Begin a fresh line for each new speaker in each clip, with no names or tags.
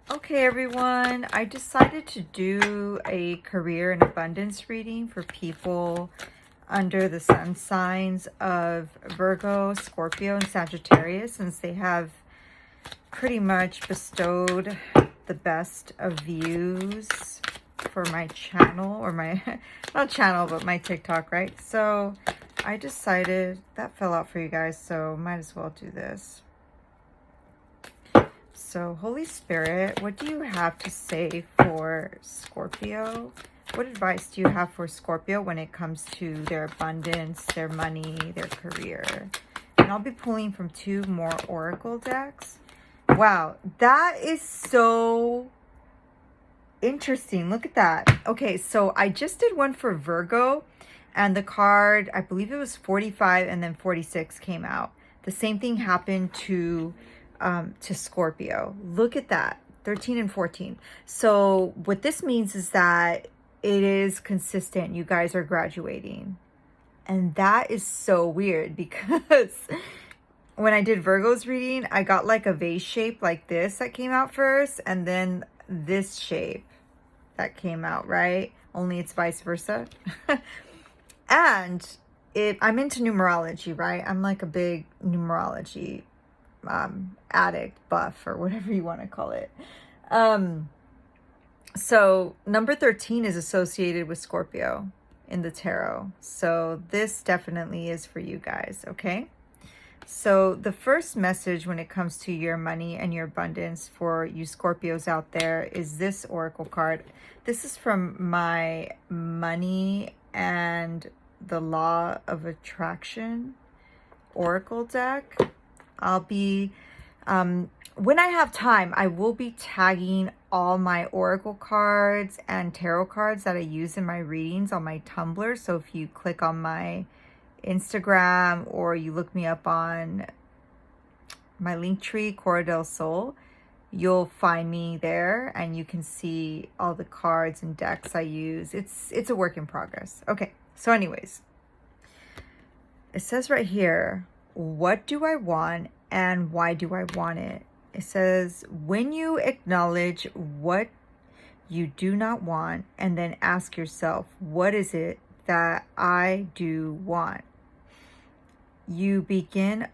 Okay, everyone, I decided to do a career and abundance reading for people under the sun signs of Virgo, Scorpio, and Sagittarius, since they have pretty much bestowed the best of views for my channel, or my, not channel, but my TikTok, right? So I decided that fell out for you guys, so might as well do this. So, Holy Spirit, what do you have to say for Scorpio? What advice do you have for Scorpio when it comes to their abundance, their money, their career? And I'll be pulling from 2 more oracle decks. Wow, that is so interesting. Look at that. Okay, so I just did one for Virgo, and the card, I believe it was 45 and then 46 came out. The same thing happened to Scorpio. Look at that, 13 and 14. So what this means is that it is consistent. You guys are graduating. And that is so weird because when I did Virgo's reading, I got like a vase shape like this that came out first, and then this shape that came out, right? Only it's vice versa. And I'm into numerology, right? I'm like a big numerology addict, buff, or whatever you want to call it. So number 13 is associated with Scorpio in the tarot. So this definitely is for you guys, okay? So the first message when it comes to your money and your abundance for you Scorpios out there is this oracle card. This is from my money and the law of attraction oracle deck. I'll be, when I have time, I will be tagging all my oracle cards and tarot cards that I use in my readings on my Tumblr. So if you click on my Instagram or you look me up on my Linktree, Cora del Sol, you'll find me there and you can see all the cards and decks I use. It's a work in progress. Okay, so anyways, it says right here, what do I want and why do I want it? It says, when you acknowledge what you do not want and then ask yourself, what is it that I do want? You begin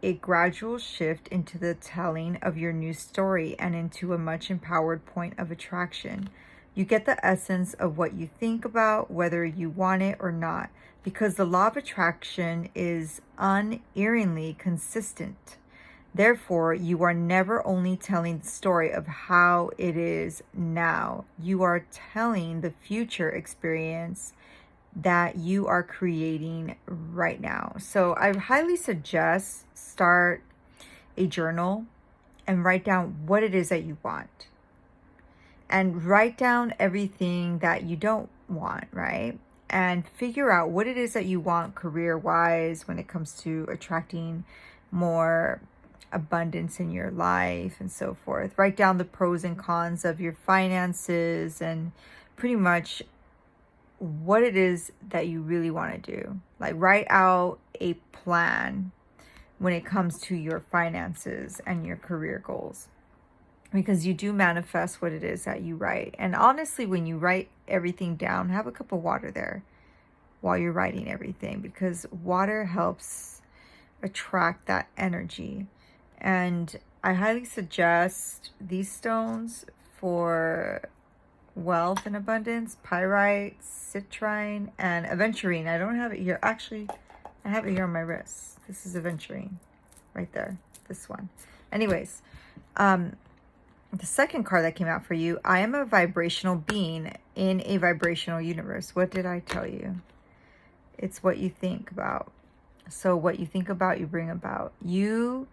a gradual shift into the telling of your new story and into a much empowered point of attraction. You get the essence of what you think about, whether you want it or not, because the law of attraction is unerringly consistent. Therefore, you are never only telling the story of how it is now. You are telling the future experience that you are creating right now. So I highly suggest start a journal and write down what it is that you want. And write down everything that you don't want, right? And figure out what it is that you want career-wise when it comes to attracting more abundance in your life and so forth. Write down the pros and cons of your finances and pretty much what it is that you really want to do. Like, write out a plan when it comes to your finances and your career goals, because you do manifest what it is that you write. And honestly, when you write everything down, have a cup of water there while you're writing everything, because water helps attract that energy. And I highly suggest these stones for wealth and abundance: pyrite, citrine, and aventurine. I don't have it here. Actually, I have it here on my wrist. This is aventurine right there, this one. Anyways, the second card that came out for you, I am a vibrational being in a vibrational universe. What did I tell you? It's what you think about. So what you think about, you bring about. You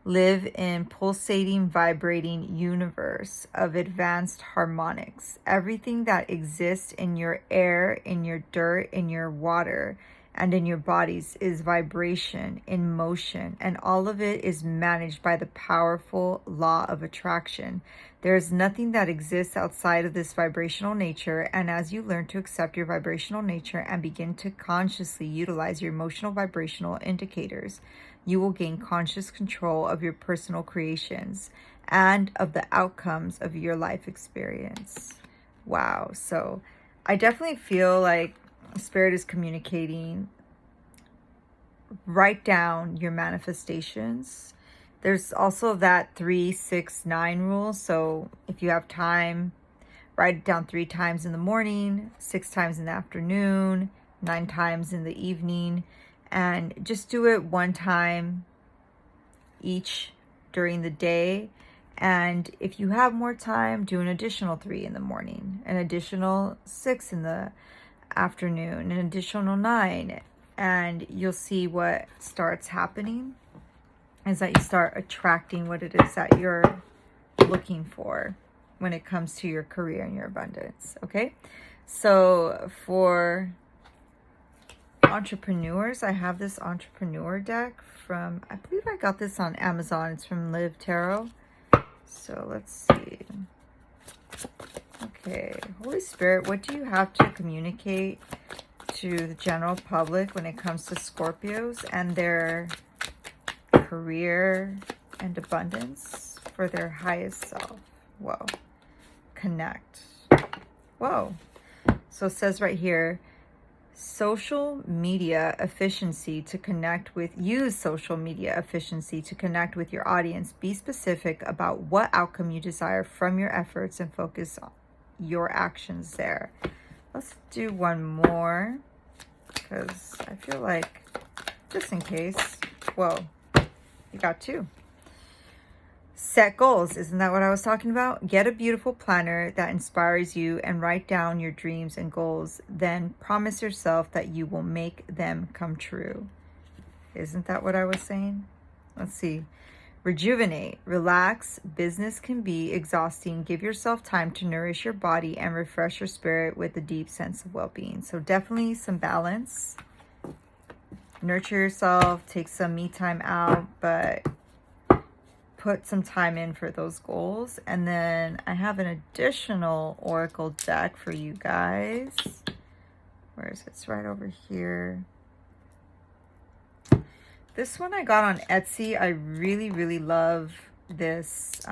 live in pulsating, vibrating universe of advanced harmonics. Everything that exists in your air, in your dirt, in your water, and in your bodies is vibration in motion, and all of it is managed by the powerful law of attraction. There is nothing that exists outside of this vibrational nature, and as you learn to accept your vibrational nature and begin to consciously utilize your emotional vibrational indicators, you will gain conscious control of your personal creations. and of the outcomes of your life experience. Wow. So I definitely feel like Spirit is communicating. Write down your manifestations. There's also that 3-6-9 rule. So if you have time, write it down 3 times in the morning, 6 times in the afternoon, 9 times in the evening, and just do it 1 time each during the day. And if you have more time, do an additional 3 in the morning, an additional 6 in the afternoon, an additional 9. And you'll see what starts happening is that you start attracting what it is that you're looking for when it comes to your career and your abundance. Okay. So for entrepreneurs, I have this entrepreneur deck from, I believe I got this on Amazon. It's from Live Tarot. So let's see. Okay, Holy Spirit, what do you have to communicate to the general public when it comes to Scorpios and their career and abundance for their highest self? Whoa. Connect. Whoa. So it says right here, social media efficiency to connect with, use social media efficiency to connect with your audience. Be specific about what outcome you desire from your efforts and focus on your actions there. Let's do one more because I feel like, just in case. Whoa, you got 2. Set goals. Isn't that what I was talking about? Get a beautiful planner that inspires you and write down your dreams and goals. Then promise yourself that you will make them come true. Isn't that what I was saying? Let's see. Rejuvenate. Relax. Business can be exhausting. Give yourself time to nourish your body and refresh your spirit with a deep sense of well-being. So definitely some balance. Nurture yourself. Take some me time out, but put some time in for those goals. And then I have an additional oracle deck for you guys. Where is it? It's right over here. This one I got on Etsy. I really, really love this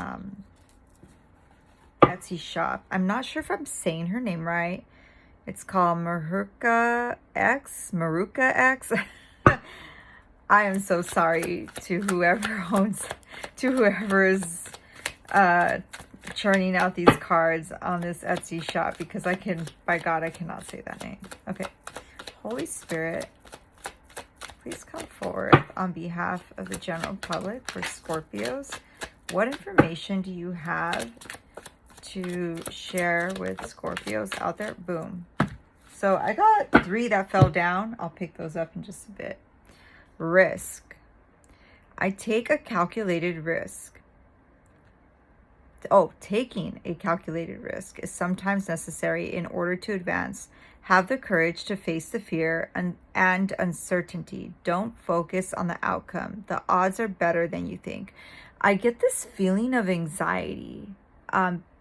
Etsy shop. I'm not sure if I'm saying her name right. It's called Maruka X. I am so sorry to whoever is churning out these cards on this Etsy shop, because by God, I cannot say that name. Okay. Holy Spirit, please come forward on behalf of the general public for Scorpios. What information do you have to share with Scorpios out there? Boom. So I got 3 that fell down. I'll pick those up in just a bit. Risk. I take a calculated risk. Taking a calculated risk is sometimes necessary in order to advance. Have the courage to face the fear and uncertainty. Don't focus on the outcome. The odds are better than you think. I get this feeling of anxiety,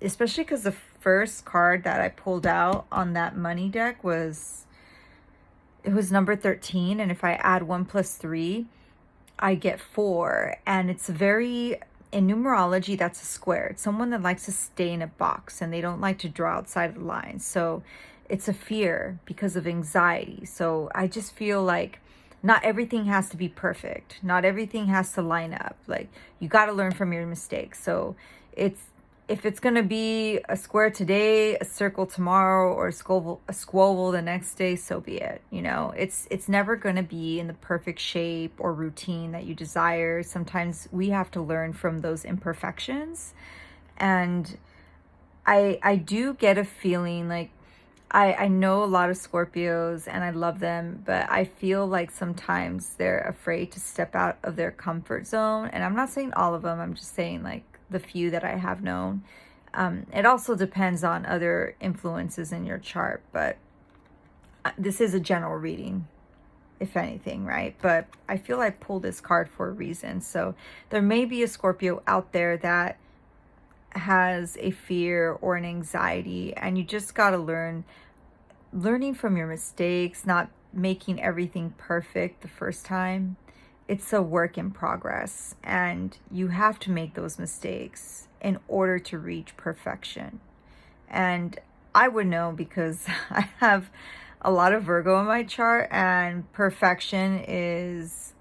especially because the first card that I pulled out on that money deck was number 13. And if I add 1 + 3, I get 4. And it's in numerology, that's a square. It's someone that likes to stay in a box and they don't like to draw outside of the lines. So it's a fear because of anxiety. So I just feel like not everything has to be perfect. Not everything has to line up. Like, you got to learn from your mistakes. So if it's going to be a square today, a circle tomorrow, or a squoval the next day, so be it. You know, it's never going to be in the perfect shape or routine that you desire. Sometimes we have to learn from those imperfections. And I do get a feeling like, I know a lot of Scorpios and I love them, but I feel like sometimes they're afraid to step out of their comfort zone. And I'm not saying all of them, I'm just saying like the few that I have known. It also depends on other influences in your chart, but this is a general reading, if anything, right? But I feel I pulled this card for a reason. So there may be a Scorpio out there that has a fear or an anxiety, and you just got to learning from your mistakes, not making everything perfect the first time, it's a work in progress, and you have to make those mistakes in order to reach perfection. And I would know because I have a lot of Virgo in my chart, and perfection is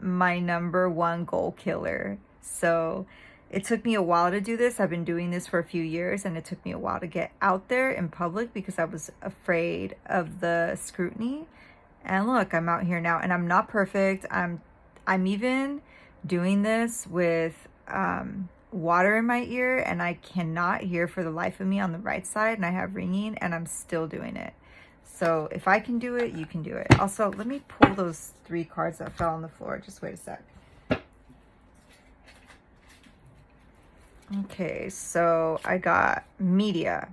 my number one goal killer. So it took me a while to do this. I've been doing this for a few years, and it took me a while to get out there in public because I was afraid of the scrutiny. And look, I'm out here now, and I'm not perfect. I'm even doing this with water in my ear, and I cannot hear for the life of me on the right side, and I have ringing, and I'm still doing it. So if I can do it, you can do it. Also, let me pull those 3 cards that fell on the floor. Just wait a sec. Okay, so I got media.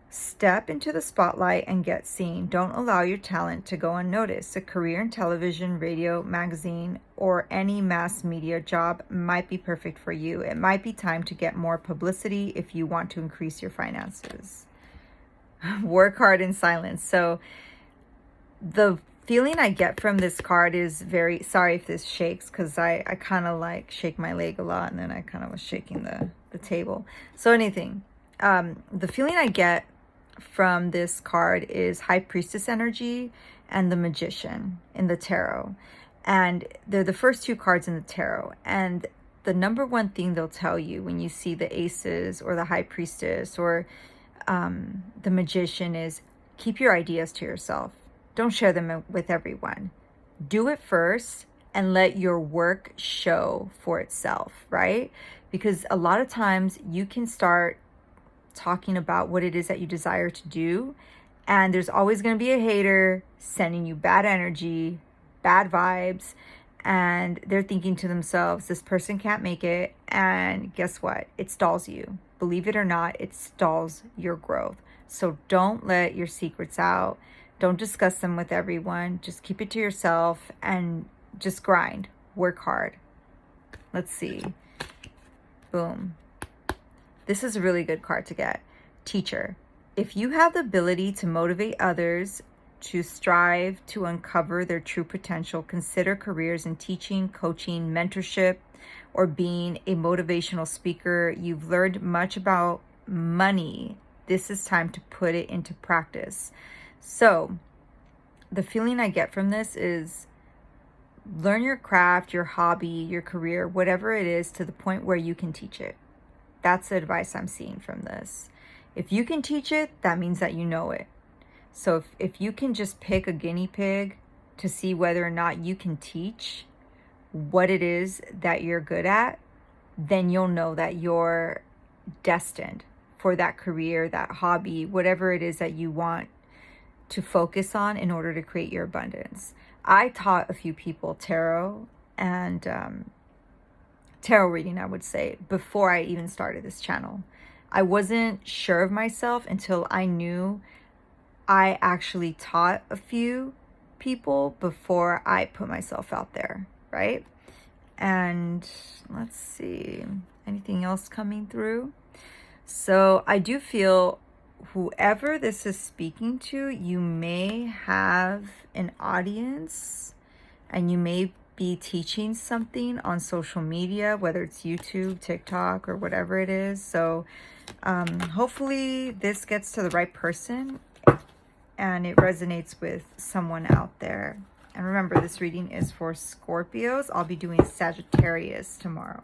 Step into the spotlight and get seen. Don't allow your talent to go unnoticed. A career in television, radio, magazine, or any mass media job might be perfect for you. It might be time to get more publicity if you want to increase your finances. Work hard in silence. So the feeling I get from this card is very, sorry if this shakes, because I kind of like shake my leg a lot, and then I kind of was shaking the table. So the feeling I get from this card is High Priestess energy and the Magician in the tarot. And they're the first 2 cards in the tarot. And the number one thing they'll tell you when you see the Aces or the High Priestess or the Magician is keep your ideas to yourself. Don't share them with everyone. Do it first and let your work show for itself, right? Because a lot of times you can start talking about what it is that you desire to do, and there's always going to be a hater sending you bad energy, bad vibes, and they're thinking to themselves, this person can't make it. And guess what? It stalls you. Believe it or not, it stalls your growth. So don't let your secrets out. Don't discuss them with everyone. Just keep it to yourself and just grind. Work hard. Let's see. Boom. This is a really good card to get. Teacher. If you have the ability to motivate others to strive to uncover their true potential, consider careers in teaching, coaching, mentorship, or being a motivational speaker. You've learned much about money. This is time to put it into practice. So the feeling I get from this is learn your craft, your hobby, your career, whatever it is, to the point where you can teach it. That's the advice I'm seeing from this. If you can teach it, that means that you know it. So if you can just pick a guinea pig to see whether or not you can teach what it is that you're good at, then you'll know that you're destined for that career, that hobby, whatever it is that you want to focus on in order to create your abundance. I taught a few people tarot and tarot reading, I would say, before I even started this channel. I wasn't sure of myself until I knew I actually taught a few people before I put myself out there, right? And let's see, anything else coming through? So I do feel whoever this is speaking to, you may have an audience and you may be teaching something on social media, whether it's YouTube, TikTok, or whatever it is. So hopefully this gets to the right person and it resonates with someone out there. And remember, this reading is for Scorpios. I'll be doing Sagittarius tomorrow.